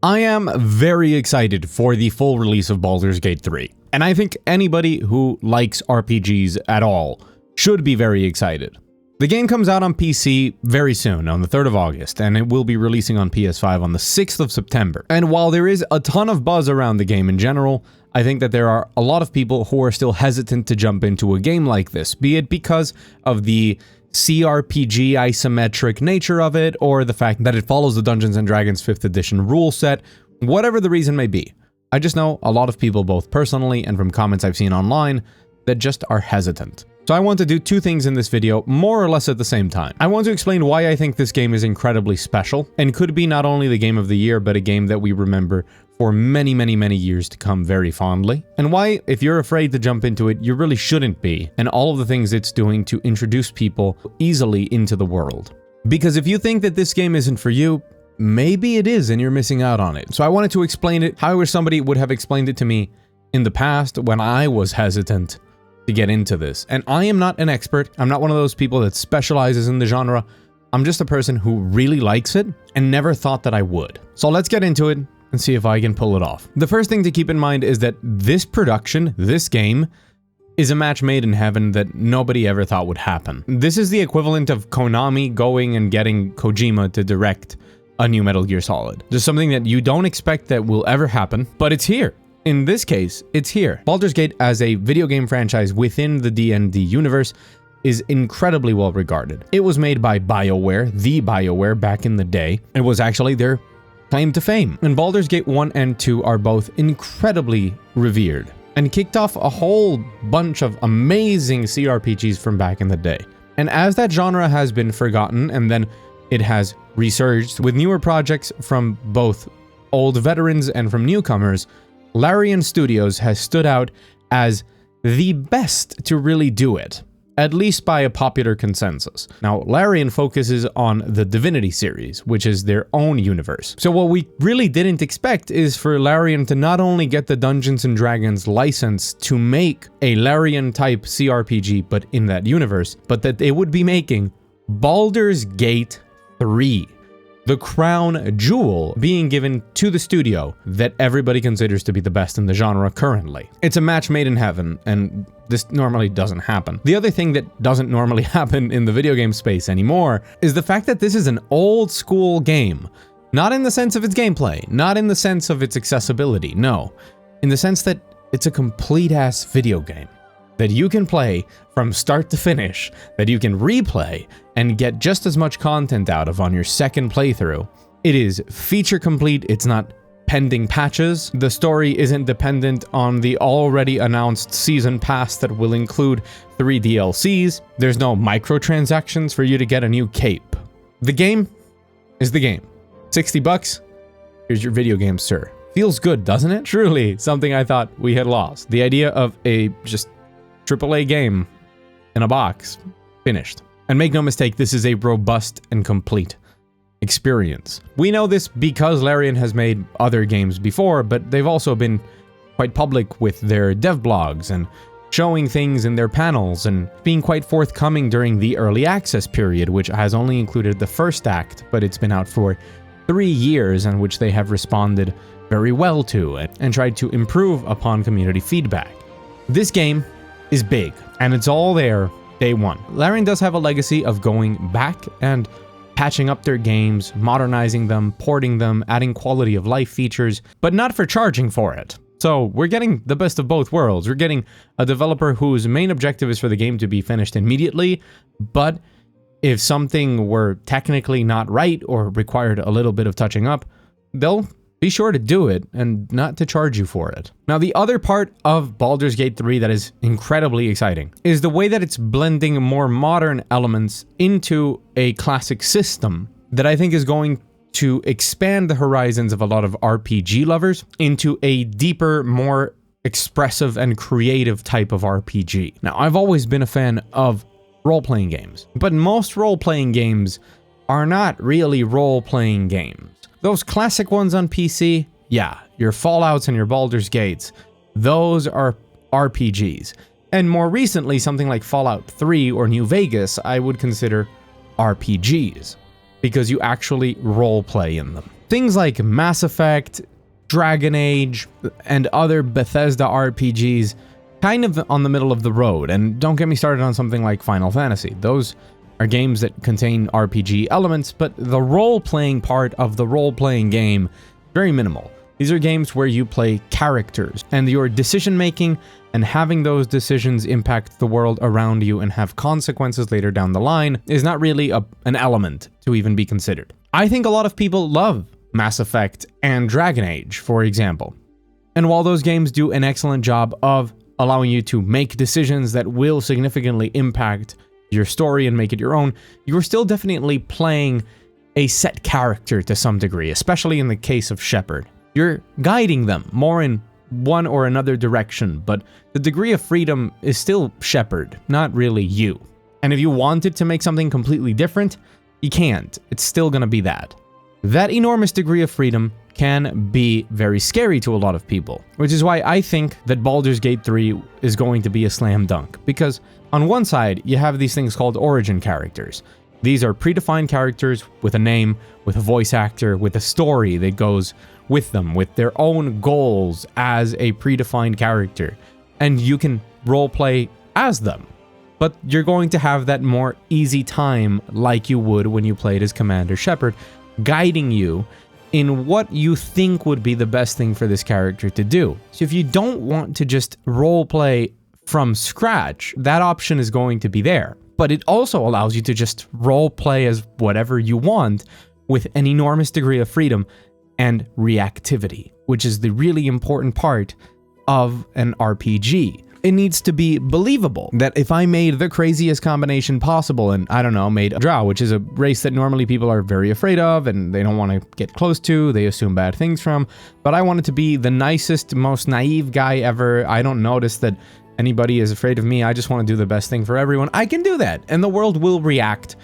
I am very excited for the full release of Baldur's Gate 3, and I think anybody who likes RPGs at all should be very excited. The game comes out on PC very soon, on the 3rd of August, and it will be releasing on PS5 on the 6th of September. And while there is a ton of buzz around the game in general, I think that there are a lot of people who are still hesitant to jump into a game like this, be it because of the CRPG isometric nature of it, or the fact that it follows the Dungeons & Dragons 5th edition rule set, whatever the reason may be. I just know a lot of people, both personally and from comments I've seen online, that just are hesitant. So I want to do two things in this video, more or less at the same time. I want to explain why I think this game is incredibly special, and could be not only the game of the year, but a game that we remember for many, many, many years to come very fondly. And why, if you're afraid to jump into it, you really shouldn't be, and all of the things it's doing to introduce people easily into the world. Because if you think that this game isn't for you, maybe it is and you're missing out on it. So I wanted to explain it how I wish somebody would have explained it to me in the past when I was hesitant to get into this. And I am not an expert. I'm not one of those people that specializes in the genre. I'm just a person who really likes it and never thought that I would. So let's get into it and see if I can pull it off. The first thing to keep in mind is that this production, this game, is a match made in heaven that nobody ever thought would happen. This is the equivalent of Konami going and getting Kojima to direct a new Metal Gear Solid. Just something that you don't expect that will ever happen, but it's here. In this case, it's here. Baldur's Gate as a video game franchise within the D&D universe is incredibly well regarded. It was made by BioWare, the BioWare back in the day. It was actually their claim to fame. And Baldur's Gate 1 and 2 are both incredibly revered and kicked off a whole bunch of amazing CRPGs from back in the day. And as that genre has been forgotten and then it has resurged with newer projects from both old veterans and from newcomers, Larian Studios has stood out as the best to really do it, at least by a popular consensus. Now, Larian focuses on the Divinity series, which is their own universe. So what we really didn't expect is for Larian to not only get the Dungeons & Dragons license to make a Larian-type CRPG, but in that universe, but that they would be making Baldur's Gate 3. The crown jewel being given to the studio that everybody considers to be the best in the genre currently. It's a match made in heaven, and this normally doesn't happen. The other thing that doesn't normally happen in the video game space anymore is the fact that this is an old school game. Not in the sense of its gameplay, not in the sense of its accessibility, no. In the sense that it's a complete-ass video game that you can play from start to finish, that you can replay and get just as much content out of on your second playthrough. It is feature complete, it's not pending patches. The story isn't dependent on the already announced season pass that will include 3 DLCs. There's no microtransactions for you to get a new cape. The game is the game. 60 bucks, here's your video game, sir. Feels good, doesn't it? Truly, something I thought we had lost. The idea of a just AAA game in a box, finished. And make no mistake, this is a robust and complete experience. We know this because Larian has made other games before, but they've also been quite public with their dev blogs and showing things in their panels and being quite forthcoming during the early access period, which has only included the first act, but it's been out for 3 years, and which they have responded very well to it and tried to improve upon community feedback. This game is big, and it's all there day one. Larian does have a legacy of going back and patching up their games, modernizing them, porting them, adding quality of life features, but not for charging for it. So we're getting the best of both worlds. We're getting a developer whose main objective is for the game to be finished immediately, but if something were technically not right or required a little bit of touching up, they'll be sure to do it and not to charge you for it. Now, the other part of Baldur's Gate 3 that is incredibly exciting is the way that it's blending more modern elements into a classic system that I think is going to expand the horizons of a lot of RPG lovers into a deeper, more expressive and creative type of RPG. Now, I've always been a fan of role-playing games, but most role-playing games are not really role-playing games. Those classic ones on PC, yeah, your Fallouts and your Baldur's Gates, those are RPGs. And more recently, something like Fallout 3 or New Vegas, I would consider RPGs, because you actually role play in them. Things like Mass Effect, Dragon Age, and other Bethesda RPGs kind of on the middle of the road, and don't get me started on something like Final Fantasy. Those are games that contain RPG elements, but the role-playing part of the role-playing game, very minimal. These are games where you play characters, and your decision-making and having those decisions impact the world around you and have consequences later down the line is not really an element to even be considered. I think a lot of people love Mass Effect and Dragon Age, for example. And while those games do an excellent job of allowing you to make decisions that will significantly impact your story and make it your own, you're still definitely playing a set character to some degree, especially in the case of Shepard. You're guiding them more in one or another direction, but the degree of freedom is still Shepard, not really you. And if you wanted to make something completely different, you can't. It's still gonna be that. That enormous degree of freedom can be very scary to a lot of people, which is why I think that Baldur's Gate 3 is going to be a slam dunk, because on one side, you have these things called origin characters. These are predefined characters with a name, with a voice actor, with a story that goes with them, with their own goals as a predefined character, and you can roleplay as them. But you're going to have that more easy time like you would when you played as Commander Shepard, guiding you in what you think would be the best thing for this character to do. So if you don't want to just roleplay from scratch, that option is going to be there. But it also allows you to just roleplay as whatever you want with an enormous degree of freedom and reactivity, which is the really important part of an RPG. It needs to be believable that if I made the craziest combination possible and, I don't know, made a drow, which is a race that normally people are very afraid of and they don't want to get close to, they assume bad things from, but I wanted to be the nicest, most naive guy ever. I don't notice that anybody is afraid of me. I just want to do the best thing for everyone. I can do that, and the world will react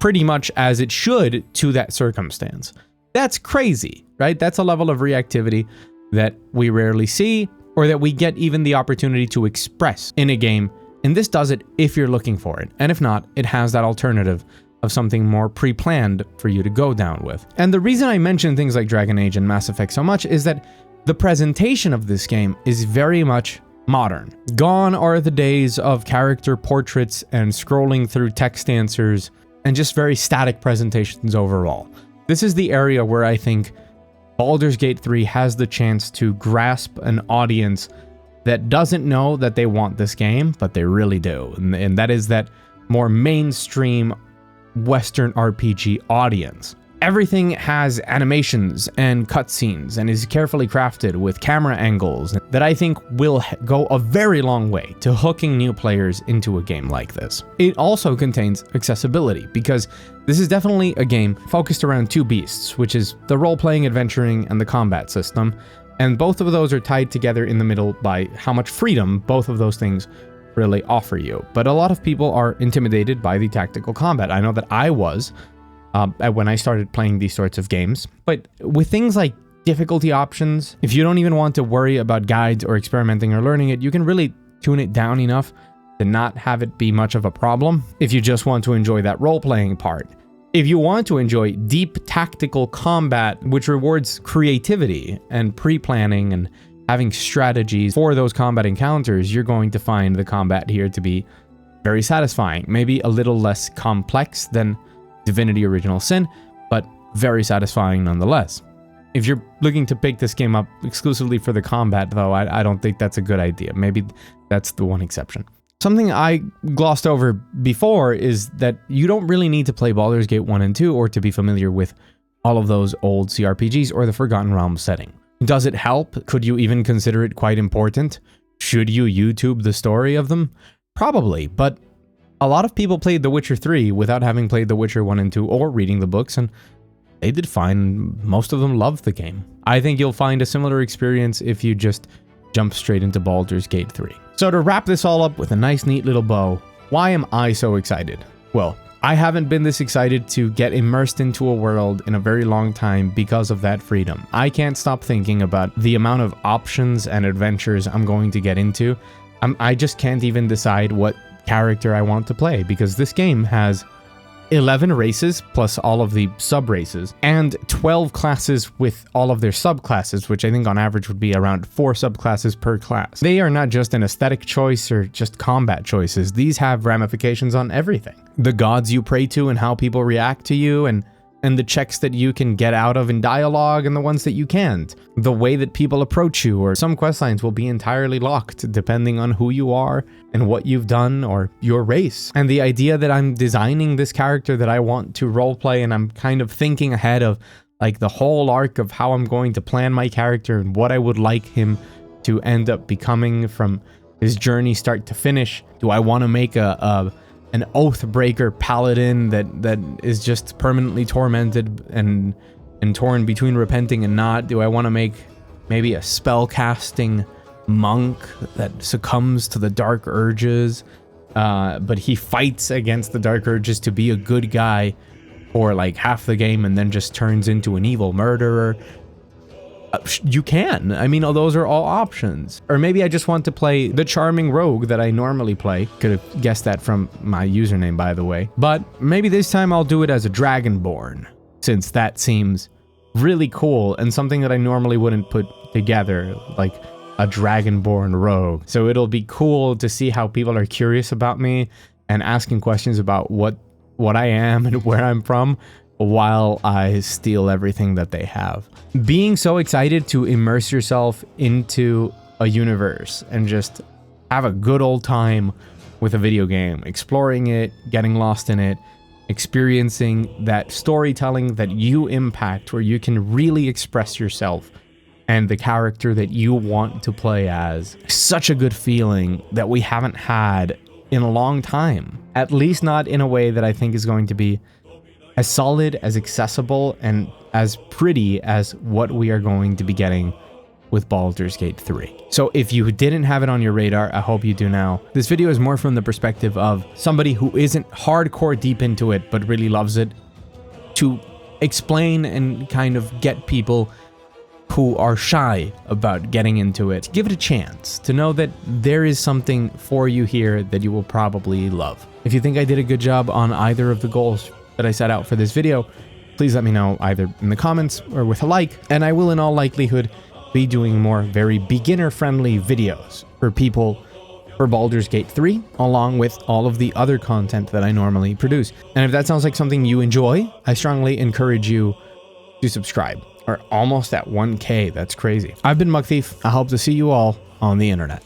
pretty much as it should to that circumstance. That's crazy, right? That's a level of reactivity that we rarely see, or that we get even the opportunity to express in a game, and this does it if you're looking for it, and if not, it has that alternative of something more pre-planned for you to go down with. And the reason I mention things like Dragon Age and Mass Effect so much is that the presentation of this game is very much modern. Gone are the days of character portraits and scrolling through text answers and just very static presentations overall. This is the area where I think Baldur's Gate 3 has the chance to grasp an audience that doesn't know that they want this game, but they really do. And that is that more mainstream Western RPG audience. Everything has animations and cutscenes and is carefully crafted with camera angles that I think will go a very long way to hooking new players into a game like this. It also contains accessibility, because this is definitely a game focused around two beasts, which is the role-playing, adventuring, and the combat system, and both of those are tied together in the middle by how much freedom both of those things really offer you. But a lot of people are intimidated by the tactical combat. I know that I was when I started playing these sorts of games. But with things like difficulty options, if you don't even want to worry about guides or experimenting or learning it, you can really tune it down enough to not have it be much of a problem if you just want to enjoy that role-playing part. If you want to enjoy deep tactical combat, which rewards creativity and pre-planning and having strategies for those combat encounters, you're going to find the combat here to be very satisfying. Maybe a little less complex than Divinity Original Sin, but very satisfying nonetheless. If you're looking to pick this game up exclusively for the combat, though, I don't think that's a good idea. Maybe that's the one exception. Something I glossed over before is that you don't really need to play Baldur's Gate 1 and 2 or to be familiar with all of those old CRPGs or the Forgotten Realms setting. Does it help? Could you even consider it quite important? Should you YouTube the story of them? Probably, but a lot of people played The Witcher 3 without having played The Witcher 1 and 2 or reading the books, and they did fine. Most of them loved the game. I think you'll find a similar experience if you just jump straight into Baldur's Gate 3. So to wrap this all up with a nice, neat little bow, why am I so excited? Well, I haven't been this excited to get immersed into a world in a very long time because of that freedom. I can't stop thinking about the amount of options and adventures I'm going to get into. I just can't even decide what character I want to play, because this game has 11 races plus all of the sub-races, and 12 classes with all of their subclasses, which I think on average would be around 4 subclasses per class. They are not just an aesthetic choice or just combat choices. These have ramifications on everything. The gods you pray to and how people react to you, and the checks that you can get out of in dialogue and the ones that you can't. The way that people approach you, or some questlines will be entirely locked depending on who you are and what you've done or your race. And the idea that I'm designing this character that I want to roleplay, and I'm kind of thinking ahead of like the whole arc of how I'm going to plan my character and what I would like him to end up becoming from his journey start to finish. Do I want to make an oath-breaker paladin that is just permanently tormented and torn between repenting and not? Do I want to make maybe a spell-casting monk that succumbs to the dark urges, but he fights against the dark urges to be a good guy for like half the game and then just turns into an evil murderer? You can. I mean, those are all options. Or maybe I just want to play the charming rogue that I normally play. Could have guessed that from my username, by the way. But maybe this time I'll do it as a dragonborn, since that seems really cool and something that I normally wouldn't put together, like a dragonborn rogue. So it'll be cool to see how people are curious about me and asking questions about what I am and where I'm from, while I steal everything that they have. Being so excited to immerse yourself into a universe and just have a good old time with a video game, exploring it, getting lost in it, experiencing that storytelling that you impact, where you can really express yourself and the character that you want to play as. Such a good feeling that we haven't had in a long time, at least not in a way that I think is going to be as solid, as accessible, and as pretty as what we are going to be getting with Baldur's Gate 3. So if you didn't have it on your radar, I hope you do now. This video is more from the perspective of somebody who isn't hardcore deep into it, but really loves it, to explain and kind of get people who are shy about getting into it, give it a chance, to know that there is something for you here that you will probably love. If you think I did a good job on either of the goals that I set out for this video, please let me know either in the comments or with a like, and I will in all likelihood be doing more very beginner-friendly videos for people for Baldur's Gate 3, along with all of the other content that I normally produce. And if that sounds like something you enjoy, I strongly encourage you to subscribe. We're almost at 1K, that's crazy. I've been Muck Thief. I hope to see you all on the internet.